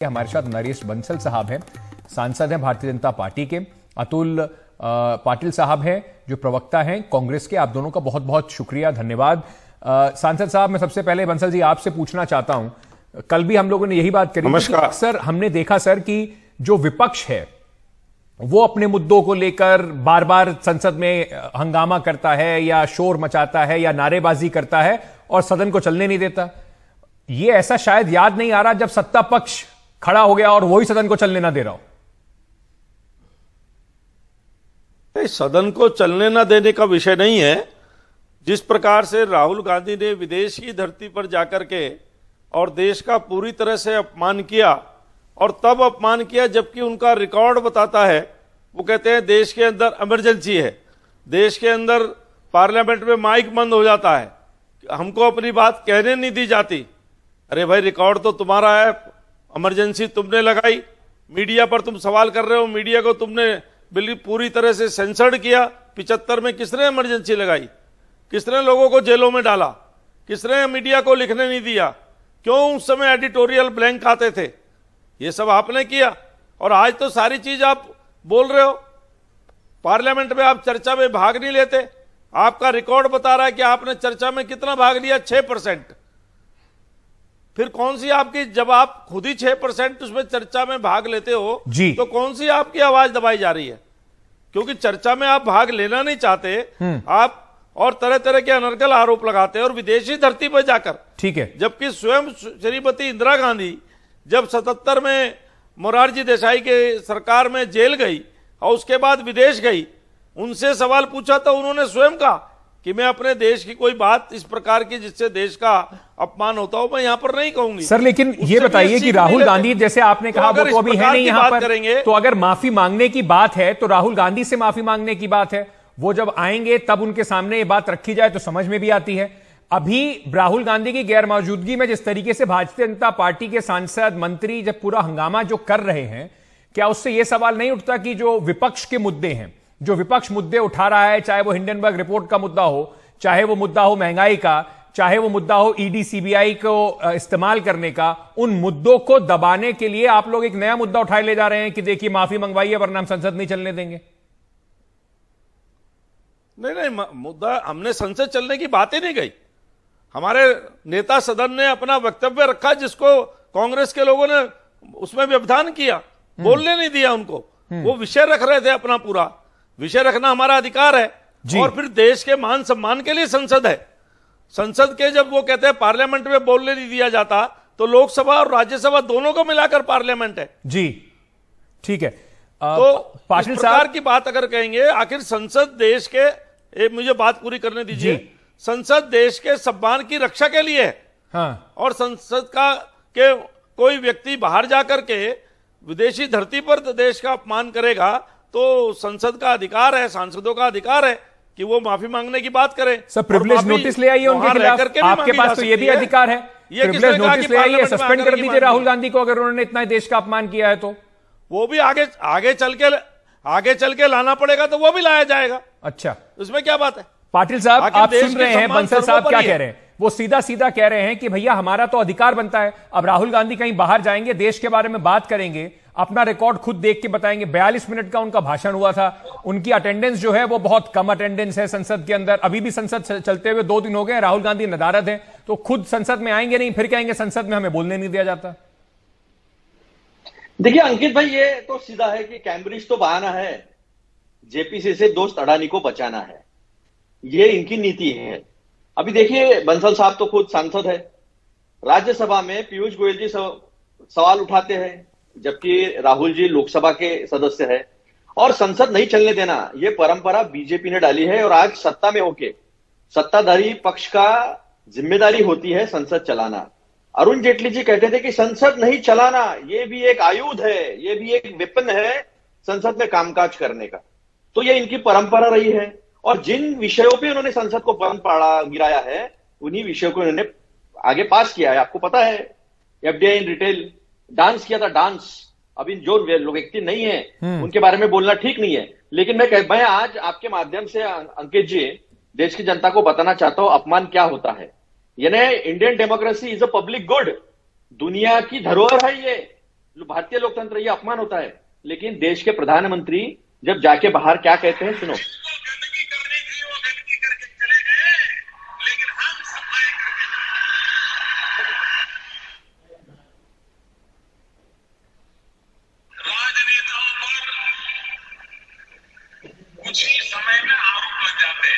हमारे साथ नरेश बंसल साहब हैं, सांसद हैं भारतीय जनता पार्टी के। अतुल पाटिल साहब हैं जो प्रवक्ता हैं कांग्रेस के। आप दोनों का बहुत बहुत शुक्रिया, धन्यवाद। सांसद साहब, मैं सबसे पहले बंसल जी आपसे पूछना चाहता हूं, कल भी हम लोगों ने यही बात करी थी। अक्सर हमने देखा सर कि जो विपक्ष है वो अपने मुद्दों को लेकर बार बार संसद में हंगामा करता है या शोर मचाता है या नारेबाजी करता है और सदन को चलने नहीं देता। ये ऐसा शायद याद नहीं आ रहा जब सत्ता पक्ष खड़ा हो गया और वही सदन को चलने ना दे रहा हो। सदन को चलने ना देने का विषय नहीं है। जिस प्रकार से राहुल गांधी ने विदेश की धरती पर जाकर के और देश का पूरी तरह से अपमान किया, और तब अपमान किया जबकि उनका रिकॉर्ड बताता है, वो कहते हैं देश के अंदर इमरजेंसी है, देश के अंदर पार्लियामेंट में माइक बंद हो जाता है, हमको अपनी बात कहने नहीं दी जाती। अरे भाई, रिकॉर्ड तो तुम्हारा है, इमरजेंसी तुमने लगाई, मीडिया पर तुम सवाल कर रहे हो, मीडिया को तुमने बिल्कुल पूरी तरह से सेंसर्ड किया। 75 में किसने इमरजेंसी लगाई? किसने लोगों को जेलों में डाला? किसने मीडिया को लिखने नहीं दिया? क्यों उस समय एडिटोरियल ब्लैंक आते थे? ये सब आपने किया, और आज तो सारी चीज आप बोल रहे हो। पार्लियामेंट में आप चर्चा में भाग नहीं लेते। आपका रिकॉर्ड बता रहा है कि आपने चर्चा में कितना भाग लिया, 6%। फिर कौन सी आपकी, जब आप खुद ही 6% उसमें चर्चा में भाग लेते हो जी, तो कौन सी आपकी आवाज दबाई जा रही है? क्योंकि चर्चा में आप भाग लेना नहीं चाहते आप, और तरह तरह के अनर्गल आरोप लगाते हैं, और विदेशी धरती पर जाकर। ठीक है। जबकि स्वयं श्रीमती इंदिरा गांधी जब 77 में मोरारजी देसाई के सरकार में जेल गई और उसके बाद विदेश गई, उनसे सवाल पूछा तो उन्होंने स्वयं कहा कि मैं अपने देश की कोई बात इस प्रकार की जिससे देश का अपमान होता हो, मैं यहां पर नहीं कहूंगी। सर, लेकिन ये बताइए कि राहुल गांधी, जैसे आपने कहा, वो तो अभी है नहीं यहां पर करेंगे, तो अगर माफी मांगने की बात है तो राहुल गांधी से माफी मांगने की बात है। वो जब आएंगे तब उनके सामने ये बात रखी जाए तो समझ में भी आती है। अभी राहुल गांधी की गैर मौजूदगी में जिस तरीके से भारतीय जनता पार्टी के सांसद, मंत्री जब पूरा हंगामा जो कर रहे हैं, क्या उससे यह सवाल नहीं उठता कि जो विपक्ष के मुद्दे हैं, जो विपक्ष मुद्दे उठा रहा है, चाहे वो हिंडनबर्ग रिपोर्ट का मुद्दा हो, चाहे वो मुद्दा हो महंगाई का, चाहे वो मुद्दा हो ईडी सीबीआई को इस्तेमाल करने का, उन मुद्दों को दबाने के लिए आप लोग एक नया मुद्दा उठाए ले जा रहे हैं कि देखिए माफी मंगवाइए वरना हम संसद नहीं चलने देंगे। नहीं, मुद्दा, हमने संसद चलने की बात ही नहीं कही। हमारे नेता सदन ने अपना वक्तव्य रखा जिसको कांग्रेस के लोगों ने उसमें व्यवधान किया, बोलने नहीं दिया उनको। वो विषय रख रहे थे, अपना पूरा विषय रखना हमारा अधिकार है। और फिर देश के मान सम्मान के लिए संसद है। संसद के जब वो कहते हैं पार्लियामेंट में बोलने नहीं दिया जाता, तो लोकसभा और राज्यसभा दोनों को मिलाकर पार्लियामेंट है जी। ठीक है। तो पाटिल साहब की बात अगर कहेंगे, आखिर संसद देश के, मुझे बात पूरी करने दीजिए, संसद देश के सम्मान की रक्षा के लिए है। हाँ। और संसद का के कोई व्यक्ति बाहर जाकर के विदेशी धरती पर देश का अपमान करेगा तो संसद का अधिकार है, सांसदों का अधिकार है कि वो माफी मांगने की बात करें। सब प्रिविलेज नोटिस ले आइए उनके खिलाफ, आपके पास तो ये भी अधिकार है। प्रिविलेज नोटिस ले आइए, सस्पेंड कर दीजिए राहुल गांधी को अगर उन्होंने इतना देश का अपमान किया है तो। वो भी आगे चल के लाना पड़ेगा तो वो भी लाया जाएगा। अच्छा, उसमें क्या बात है? पाटिल साहब, आप सुन रहे हैं बंसल साहब क्या कह रहे हैं? वो सीधा सीधा कह रहे हैं कि भैया हमारा तो अधिकार बनता है। अब राहुल गांधी कहीं बाहर जाएंगे, देश के बारे में बात करेंगे, अपना रिकॉर्ड खुद देख के बताएंगे। 42 मिनट का उनका भाषण हुआ था, उनकी अटेंडेंस जो है वो बहुत कम अटेंडेंस है संसद के अंदर। अभी भी संसद चलते हुए 2 दिन हो गए, राहुल गांधी नदारद है, तो खुद संसद में आएंगे नहीं, फिर कहेंगे संसद में हमें बोलने नहीं दिया जाता। देखिए अंकित भाई, ये तो सीधा है कि कैम्ब्रिज तो बहाना है, जेपीसी से दोस्त अडानी को बचाना है, ये इनकी नीति है। अभी देखिए, बंसल साहब तो खुद सांसद है, राज्यसभा में पीयूष गोयल जी सवाल उठाते हैं, जबकि राहुल जी लोकसभा के सदस्य है। और संसद नहीं चलने देना, ये परंपरा बीजेपी ने डाली है, और आज सत्ता में होके सत्ताधारी पक्ष का जिम्मेदारी होती है संसद चलाना। अरुण जेटली जी कहते थे कि संसद नहीं चलाना ये भी एक आयुध है, ये भी एक वेपन है संसद में कामकाज करने का। तो ये इनकी परंपरा रही है, और जिन विषयों पे उन्होंने संसद को बंद पाड़ा, गिराया है, उन्हीं विषयों को उन्होंने आगे पास किया है। आपको पता है, एफडीआई इन रिटेल डांस किया था, डांस। अभी जो व्यक्ति नहीं है उनके बारे में बोलना ठीक नहीं है, लेकिन मैं आज आपके माध्यम से अंकित जी, देश की जनता को बताना चाहता हूं अपमान क्या होता है। यानी Indian democracy is a public good, दुनिया की धरोहर है ये, भारतीय लोकतंत्र, ये अपमान होता है। लेकिन देश के प्रधानमंत्री जब जाके बाहर क्या कहते हैं, सुनो। कुछ ही समय में आरोप लग जाते हैं।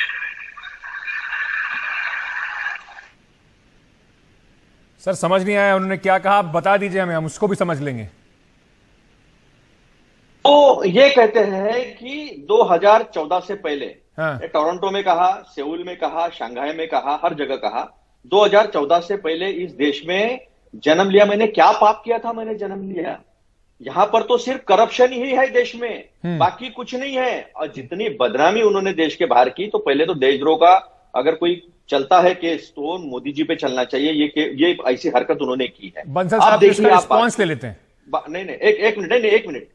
सर समझ नहीं आया उन्होंने क्या कहा, आप बता दीजिए हमें, हम उसको भी समझ लेंगे। तो ये कहते हैं कि 2014 से पहले, हाँ। टोरंटो में कहा, सेउल में कहा, शंघाई में कहा, हर जगह कहा, 2014 से पहले इस देश में जन्म लिया मैंने। क्या पाप किया था मैंने जन्म लिया? यहां पर तो सिर्फ करप्शन ही है देश में, बाकी कुछ नहीं है। और जितनी बदनामी उन्होंने देश के बाहर की, तो पहले तो देशद्रोह का अगर कोई चलता है केस तो मोदी जी पे चलना चाहिए। ये ऐसी हरकत उन्होंने की है। बंसल साहब इसका रिस्पॉन्स ले लेते हैं। नहीं, एक मिनट।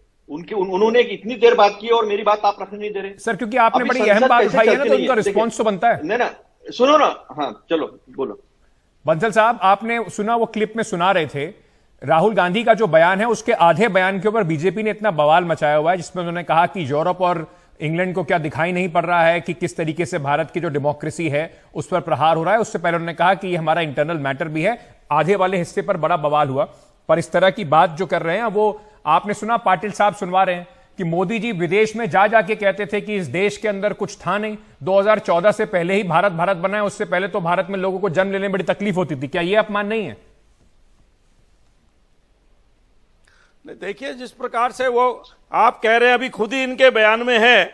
उन्होंने इतनी देर बात की और मेरी बात आप रखने नहीं दे रहे सर, क्योंकि आपने बड़ी अहम बात उठाई है ना, तो उनका रिस्पॉन्स तो बनता है। नहीं ना, सुनो ना। हाँ चलो बोलो। बंसल साहब, आपने सुना, वो क्लिप में सुना रहे थे, राहुल गांधी का जो बयान है उसके आधे बयान के ऊपर बीजेपी ने इतना बवाल मचाया हुआ है, जिसमें उन्होंने कहा कि यूरोप और इंग्लैंड को क्या दिखाई नहीं पड़ रहा है कि किस तरीके से भारत की जो डेमोक्रेसी है उस पर प्रहार हो रहा है। उससे पहले उन्होंने कहा कि ये हमारा इंटरनल मैटर भी है। आधे वाले हिस्से पर बड़ा बवाल हुआ, पर इस तरह की बात जो कर रहे हैं वो आपने सुना, पाटिल साहब सुनवा रहे हैं कि मोदी जी विदेश में जा जाके कहते थे कि इस देश के अंदर कुछ था नहीं, 2014 से पहले ही भारत भारत बना है, उससे पहले तो भारत में लोगों को जन्म लेने में बड़ी तकलीफ होती थी। क्या ये अपमान नहीं है? देखिए, जिस प्रकार से वो आप कह रहे हैं, अभी खुद ही इनके बयान में है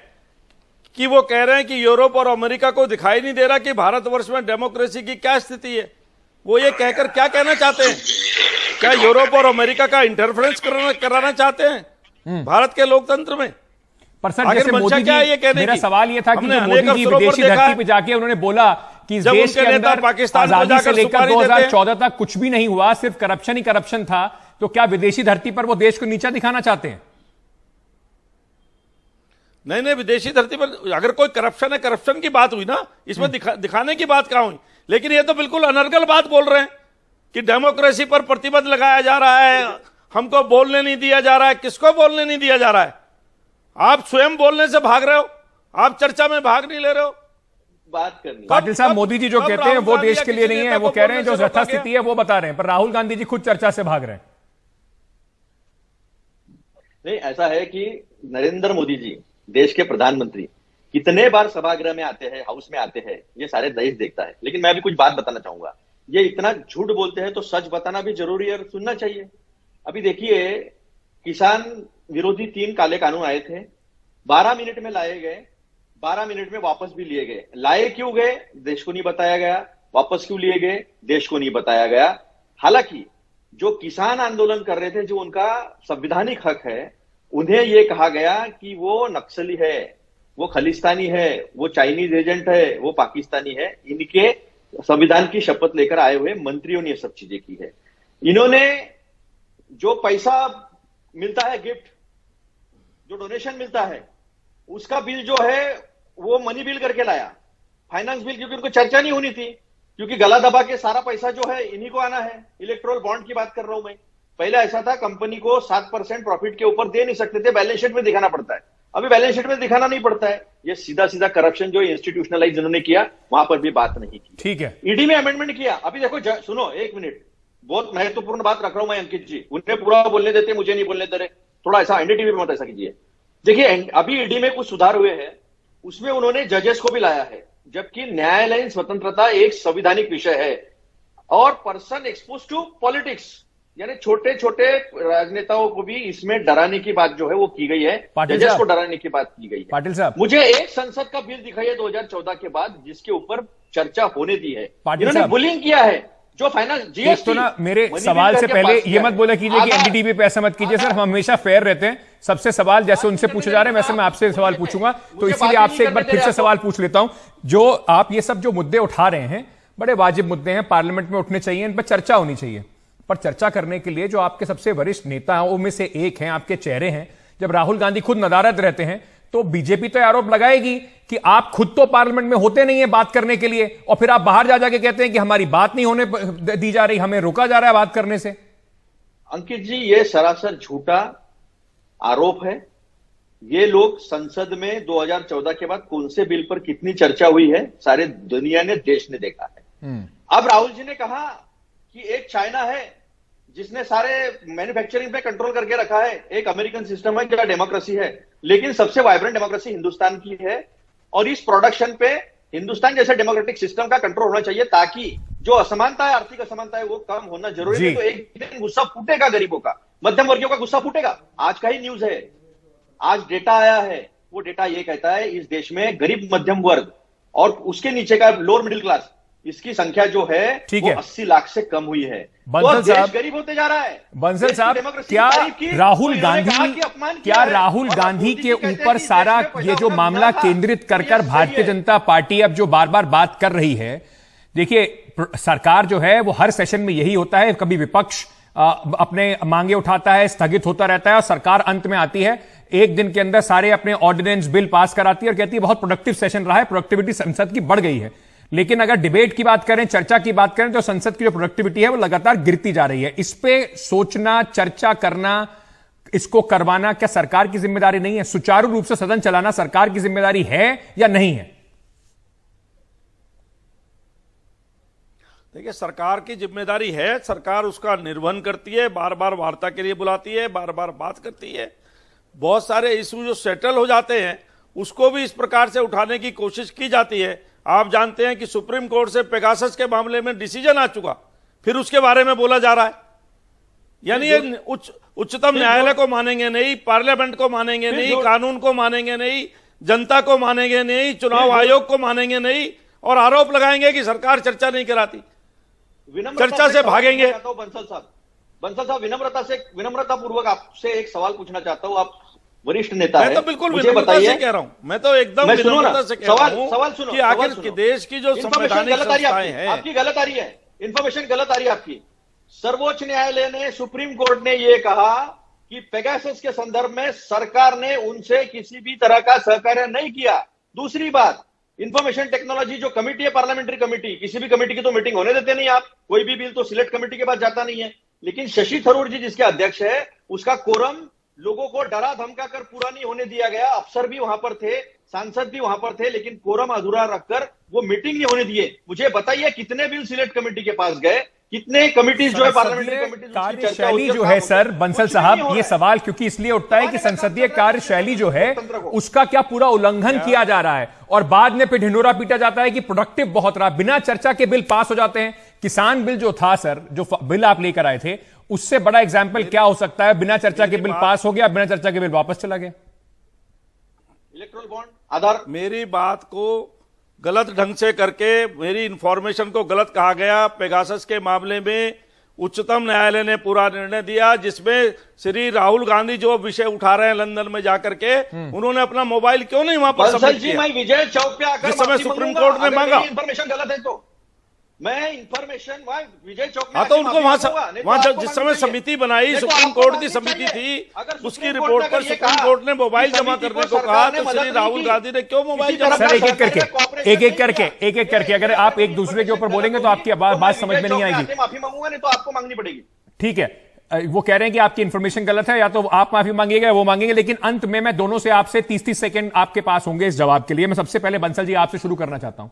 कि वो कह रहे हैं कि यूरोप और अमेरिका को दिखाई नहीं दे रहा कि भारतवर्ष में डेमोक्रेसी की क्या स्थिति है। वो ये कहकर क्या कहना चाहते हैं? क्या यूरोप और अमेरिका का इंटरफेरेंस कराना चाहते हैं भारत के लोकतंत्र में? पर सर, जैसे मोदी जी, मेरा सवाल ये था कि मोदी जी विदेशी धरती पे जाके उन्होंने बोला कि इस देश के अंदर पाकिस्तान आजादी से लेकर 2014 तक कुछ भी नहीं हुआ, सिर्फ करप्शन ही करप्शन था, तो क्या विदेशी धरती पर वो देश को नीचा दिखाना चाहते हैं? नहीं, विदेशी धरती पर अगर कोई करप्शन है, करप्शन की बात हुई ना, इसमें दिखाने की बात कहां हुई? लेकिन ये तो बिल्कुल अनर्गल बात बोल रहे हैं कि डेमोक्रेसी पर प्रतिबंध लगाया जा रहा है, हमको बोलने नहीं दिया जा रहा है। किसको बोलने नहीं दिया जा रहा है? आप स्वयं बोलने से भाग रहे हो, आप चर्चा में भाग नहीं ले रहे हो। बात करनी पाटिल साहब, मोदी जी जो कहते हैं वो देश के लिए नहीं है, वो कह रहे हैं जो यथास्थिति है वो बता रहे हैं, पर राहुल गांधी जी खुद चर्चा से भाग रहे हैं। नहीं, ऐसा है कि नरेंद्र मोदी जी देश के प्रधानमंत्री कितने बार सभागृह में आते हैं, हाउस में आते हैं, ये सारे देश देखता है। लेकिन मैं अभी कुछ बात बताना चाहूंगा। ये इतना झूठ बोलते हैं तो सच बताना भी जरूरी है और सुनना चाहिए। अभी देखिए, किसान विरोधी 3 काले कानून आए थे, 12 मिनट में लाए गए, 12 मिनट में वापस भी लिए गए। लाए क्यों गए देश को नहीं बताया गया, वापस क्यों लिए गए देश को नहीं बताया गया। हालांकि जो किसान आंदोलन कर रहे थे, जो उनका संवैधानिक हक है, उन्हें यह कहा गया कि वो नक्सली है, वो खलिस्तानी है, वो चाइनीज एजेंट है, वो पाकिस्तानी है। इनके संविधान की शपथ लेकर आए हुए मंत्रियों ने ये सब चीजें की है। इन्होंने जो पैसा मिलता है, गिफ्ट, जो डोनेशन मिलता है, उसका बिल जो है वो मनी बिल करके लाया, फाइनेंस बिल, क्योंकि उनको चर्चा नहीं होनी थी, क्योंकि गला दबा के सारा पैसा जो है इन्हीं को आना है। इलेक्ट्रोल बॉन्ड की बात कर रहा हूं मैं। पहले ऐसा था, कंपनी को 7% प्रॉफिट के ऊपर दे नहीं सकते थे, बैलेंस शीट में दिखाना पड़ता है। अभी बैलेंस शीट में दिखाना नहीं पड़ता है। ये सीधा सीधा करप्शन जो इंस्टीट्यूशनलाइज इन्होंने किया, वहां पर भी बात नहीं की। ठीक है, ईडी में अमेंडमेंट किया। अभी देखो, सुनो एक मिनट, बहुत महत्वपूर्ण बात रख रहा हूं मैं अंकित जी, उन्हें पूरा बोलने देते, मुझे नहीं बोलने दे रहे। थोड़ा ऐसा एनडीटीवी में मत ऐसा कीजिए। देखिए, अभी ईडी में कुछ सुधार हुए हैं, उसमें उन्होंने जजेस को भी लाया है, जबकि न्यायालयीन स्वतंत्रता एक संवैधानिक विषय है। और पर्सन एक्सपोज टू पॉलिटिक्स, यानी छोटे छोटे राजनेताओं को भी इसमें डराने की बात जो है वो की गई है, जजेस को डराने की बात की गई है। पाटिल साहब, मुझे एक संसद का बिल दिखाइए 2014 के बाद जिसके ऊपर चर्चा होने दी है। इन्होंने बुलिंग किया है, जो फाइनेंस जीएसटी। तो ना, मेरे सवाल से पहले ये मत बोला कीजिए कि एनडीटीवी पे ऐसा मत कीजिए सर, हम हमेशा फेयर रहते हैं। सबसे सवाल जैसे उनसे पूछे जा रहे हैं वैसे मैं आपसे सवाल पूछूंगा, तो इसीलिए आपसे एक बार फिर से सवाल पूछ लेता हूं। जो आप ये सब जो मुद्दे उठा रहे हैं, बड़े वाजिब मुद्दे हैं, पार्लियामेंट में उठने चाहिए, इन पर चर्चा होनी चाहिए। पर चर्चा करने के लिए जो आपके सबसे वरिष्ठ नेता हैं, उनमें से एक हैं, आपके चेहरे हैं, जब राहुल गांधी खुद नदारद रहते हैं, तो बीजेपी तो आरोप लगाएगी कि आप खुद तो पार्लियामेंट में होते नहीं है बात करने के लिए, और फिर आप बाहर जा जाके कहते हैं कि हमारी बात नहीं होने दी जा रही, हमें रोका जा रहा है बात करने से। अंकित जी, ये सरासर झूठा आरोप है। ये लोग संसद में 2014 के बाद कौन से बिल पर कितनी चर्चा हुई है, सारे दुनिया ने, देश ने देखा है। अब राहुल जी ने कहा कि एक चाइना है जिसने सारे मैन्युफैक्चरिंग पे कंट्रोल करके रखा है, एक अमेरिकन सिस्टम है क्या डेमोक्रेसी है, लेकिन सबसे वाइब्रेंट डेमोक्रेसी हिंदुस्तान की है। और इस प्रोडक्शन पे हिंदुस्तान जैसे डेमोक्रेटिक सिस्टम का कंट्रोल होना चाहिए, ताकि जो असमानता है, आर्थिक असमानता है, वो कम होना जरूरी है। तो एक दिन गुस्सा फूटेगा गरीबों का, मध्यम वर्गीयों का गुस्सा फूटेगा। आज का ही न्यूज है, आज डेटा आया है, वो डेटा ये कहता है इस देश में गरीब मध्यम वर्ग और उसके नीचे का लोअर मिडिल क्लास, इसकी संख्या जो है वो 80 लाख से कम हुई है। बंसल तो साहब, देश गरीब होते जा रहा है। बंसल साहब, क्या राहुल गांधी के ऊपर सारा ये जो मामला केंद्रित कर भारतीय जनता पार्टी अब जो बार बार बात कर रही है, देखिए सरकार जो है वो हर सेशन में यही होता है, कभी विपक्ष अपने मांगे उठाता है, स्थगित होता रहता है और सरकार अंत में आती है, एक दिन के अंदर सारे अपने ऑर्डिनेंस बिल पास कराती है और कहती है बहुत प्रोडक्टिव सेशन रहा है, प्रोडक्टिविटी संसद की बढ़ गई है। लेकिन अगर डिबेट की बात करें, चर्चा की बात करें, तो संसद की जो प्रोडक्टिविटी है वो लगातार गिरती जा रही है। इस पे सोचना, चर्चा करना, इसको करवाना क्या सरकार की जिम्मेदारी नहीं है? सुचारू रूप से सदन चलाना सरकार की जिम्मेदारी है या नहीं है? देखिए, सरकार की जिम्मेदारी है, सरकार उसका निर्वहन करती है, बार बार वार्ता के लिए बुलाती है, बार बार बात करती है। बहुत सारे इशू जो सेटल हो जाते हैं उसको भी इस प्रकार से उठाने की कोशिश की जाती है। आप जानते हैं कि सुप्रीम कोर्ट से पेगासस के मामले में डिसीजन आ चुका, फिर उसके बारे में बोला जा रहा है। यानी ये उच्चतम न्यायालय को मानेंगे नहीं, पार्लियामेंट को मानेंगे नहीं, कानून को मानेंगे नहीं, जनता को मानेंगे नहीं, चुनाव आयोग को मानेंगे नहीं, और आरोप लगाएंगे कि सरकार चर्चा नहीं कराती, चर्चा से भागेंगे। बंसल साहब, विनम्रता पूर्वक आपसे एक सवाल पूछना चाहता हूं। आप वरिष्ठ नेता हैं, मैं तो बिल्कुल विनम्रता से कह रहा हूं, मैं तो एकदम विनम्रता से कह रहा हूं सवाल सुनो, कि आखिर देश की जो संवैधानिक संस्थाएं हैं, आपकी गलत आ रही है, इंफॉर्मेशन गलत आ रही है आपकी। सर्वोच्च न्यायालय ने, सुप्रीम कोर्ट ने यह कहा कि पेगासस के संदर्भ में सरकार ने उनसे किसी भी तरह का सहकार्य नहीं किया। दूसरी बात, इंफॉर्मेशन टेक्नोलॉजी जो कमिटी है, पार्लियामेंट्री कमिटी, किसी भी कमिटी की तो मीटिंग होने देते नहीं आप, कोई भी बिल तो सिलेक्ट कमिटी के पास जाता नहीं है। लेकिन शशि थरूर जी जिसके अध्यक्ष है, उसका कोरम लोगों को डरा धमका कर पूरा नहीं होने दिया गया। अफसर भी वहां पर थे, सांसद भी वहां पर थे, लेकिन कोरम अधूरा रखकर वो मीटिंग नहीं होने दिए। मुझे बताइए कितने बिल सिलेक्ट कमेटी के पास गए, कितने कमिटीज जो है पार्लियामेंट्री कमिटीज कार्यशैली जो है सर बंसल साहब, ये सवाल क्योंकि इसलिए उठता है कि संसदीय कार्यशैली जो है उसका क्या पूरा उल्लंघन किया जा रहा है और बाद में फिर ढिंडोरा पीटा जाता है कि प्रोडक्टिव बहुत रहा, बिना चर्चा के बिल पास हो जाते हैं। किसान बिल जो था सर, जो बिल आप लेकर आए थे, उससे बड़ा एग्जाम्पल क्या हो सकता है? बिना चर्चा के बिल पास हो गया, बिना चर्चा के बिल वापस चला गया। इलेक्ट्रल बॉन्ड आधार, मेरी बात को गलत ढंग से करके, मेरी इंफॉर्मेशन को गलत कहा गया। पेगासस के मामले में उच्चतम न्यायालय ने पूरा निर्णय दिया, जिसमें श्री राहुल गांधी जो विषय उठा रहे हैं लंदन में जाकर के, उन्होंने अपना मोबाइल क्यों नहीं वहां पर सबमिट किया? मैं विजय चौक पे आकर जिस समय सुप्रीम कोर्ट ने मांगा, इंफॉर्मेशन गलत है तो मैं इंफॉर्मेशन विजय चौक में, हाँ तो उनको वहां जिस समय समिति बनाई, सुप्रीम कोर्ट की समिति थी, उसकी रिपोर्ट पर सुप्रीम कोर्ट ने मोबाइल जमा करने को कहा, तो श्री राहुल गांधी ने क्यों मोबाइल जमा? सर एक एक करके अगर आप एक दूसरे के ऊपर बोलेंगे तो आपकी बात समझ में नहीं आएगी। माफी मांगूंगा नहीं तो आपको मांगनी पड़ेगी। ठीक है, वो कह रहे हैं कि आपकी इंफॉर्मेशन गलत है, या तो आप माफी मांगिएगा या वो मांगेंगे, लेकिन अंत में मैं दोनों से आपसे 30-30 सेकंड आपके पास होंगे इस जवाब के लिए। मैं सबसे पहले बंसल जी आपसे शुरू करना चाहता हूं।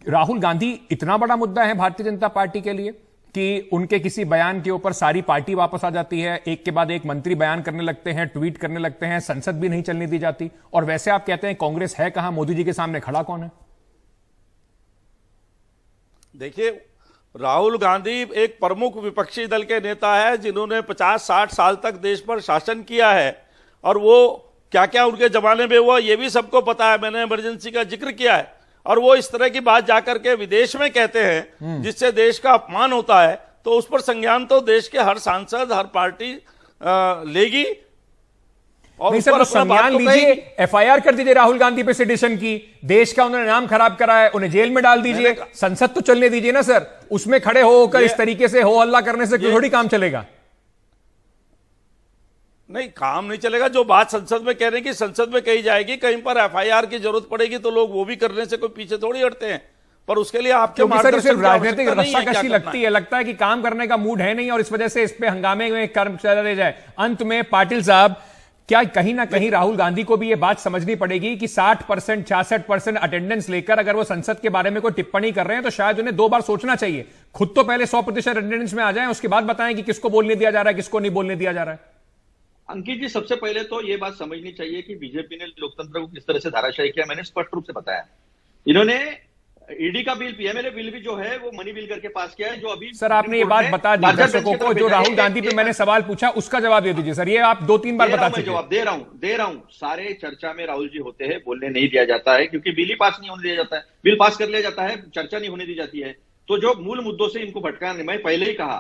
राहुल गांधी इतना बड़ा मुद्दा है भारतीय जनता पार्टी के लिए कि उनके किसी बयान के ऊपर सारी पार्टी वापस आ जाती है, एक के बाद एक मंत्री बयान करने लगते हैं, ट्वीट करने लगते हैं, संसद भी नहीं चलने दी जाती, और वैसे आप कहते हैं कांग्रेस है कहां, मोदी जी के सामने खड़ा कौन है? देखिए, राहुल गांधी एक प्रमुख विपक्षी दल के नेता है, जिन्होंने 50-60 साल तक देश पर शासन किया है, और वो क्या क्या उनके जमाने में हुआ ये भी सबको पता है। मैंने इमरजेंसी का जिक्र किया है, और वो इस तरह की बात जाकर के विदेश में कहते हैं जिससे देश का अपमान होता है, तो उस पर संज्ञान तो देश के हर सांसद, हर पार्टी लेगी। और नहीं सर, संज्ञान लीजिए, एफआईआर कर दीजिए राहुल गांधी पे सेडिशन की, देश का उन्होंने नाम खराब करा है, उन्हें जेल में डाल दीजिए, संसद तो चलने दीजिए ना सर। उसमें खड़े होकर इस तरीके से हो हल्ला करने से थोड़ी काम चलेगा। नहीं, काम नहीं चलेगा। जो बात संसद में कह रहे हैं कि संसद में कही जाएगी, कहीं पर एफआईआर की जरूरत पड़ेगी तो लोग वो भी करने से कोई पीछे थोड़ी हटते हैं। पर उसके लिए आपके क्योंकि सर इसे मार्गदर्शन की राजनीतिक आवश्यकता नहीं है, क्या रस्साकशी करना लगती है, लगता है कि काम करने का मूड है नहीं और इस वजह से इस पे हंगामे में कर्म चले जाए। अंत में पाटिल साहब, क्या कहीं ना कहीं राहुल गांधी को भी यह बात समझनी पड़ेगी कि 60%, 66% अटेंडेंस लेकर अगर वो संसद के बारे में कोई टिप्पणी कर रहे हैं तो शायद उन्हें 2 बार सोचना चाहिए। खुद तो पहले 100% अटेंडेंस में आ जाएं, उसके बाद बताएं कि किसको बोलने दिया जा रहा है, किसको नहीं बोलने दिया जा रहा है। अंकित जी, सबसे पहले तो ये बात समझनी चाहिए कि बीजेपी ने लोकतंत्र को किस तरह से धाराशायी किया। मैंने स्पष्ट रूप से बताया, इन्होंने ईडी का बिल, पीएमएलए बिल भी जो है वो मनी बिल करके पास किया है, जो अभी सर आपने ये बात बता दी दर्शकों को। जो राहुल गांधी पे मैंने सवाल पूछा उसका जवाब दे दीजिए सर, ये आप 2-3 बार बता चुके। जवाब दे रहा हूं। सारे चर्चा में राहुल जी होते हैं, बोलने नहीं दिया जाता है क्योंकि बिल ही पास नहीं होने दिया जाता है। बिल पास कर लिया जाता है, चर्चा नहीं होने दी जाती है। तो जो मूल मुद्दों से इनको भटकाने, मैं पहले ही कहा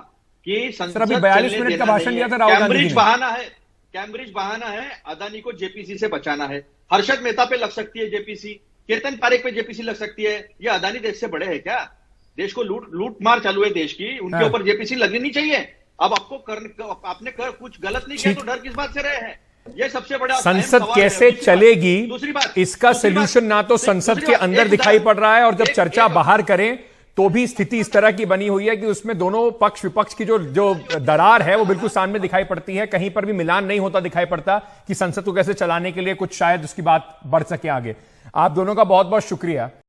कि संसद अभी 42 मिनट का भाषण दिया था राहुल गांधी ने। कैम्ब्रिज बहाना है, अदानी को जेपीसी से बचाना है। हर्षद मेहता पे लग सकती है जेपीसी, केतन पारेख पे जेपीसी लग सकती है। ये अदानी देश से बड़े हैं क्या? देश को लूट मार चालू है देश की, उनके ऊपर जेपीसी लगनी नहीं चाहिए। अब आपने कुछ गलत नहीं किया तो डर किस बात से रहे हैं? ये सबसे बड़ा संसद कैसे चलेगी, इसका सोल्यूशन ना तो संसद के अंदर दिखाई पड़ रहा है और जब चर्चा बाहर करें तो भी स्थिति इस तरह की बनी हुई है कि उसमें दोनों पक्ष विपक्ष की जो दरार है वो बिल्कुल सामने दिखाई पड़ती है। कहीं पर भी मिलान नहीं होता दिखाई पड़ता कि संसद को कैसे चलाने के लिए कुछ शायद उसकी बात बढ़ सके आगे। आप दोनों का बहुत बहुत शुक्रिया।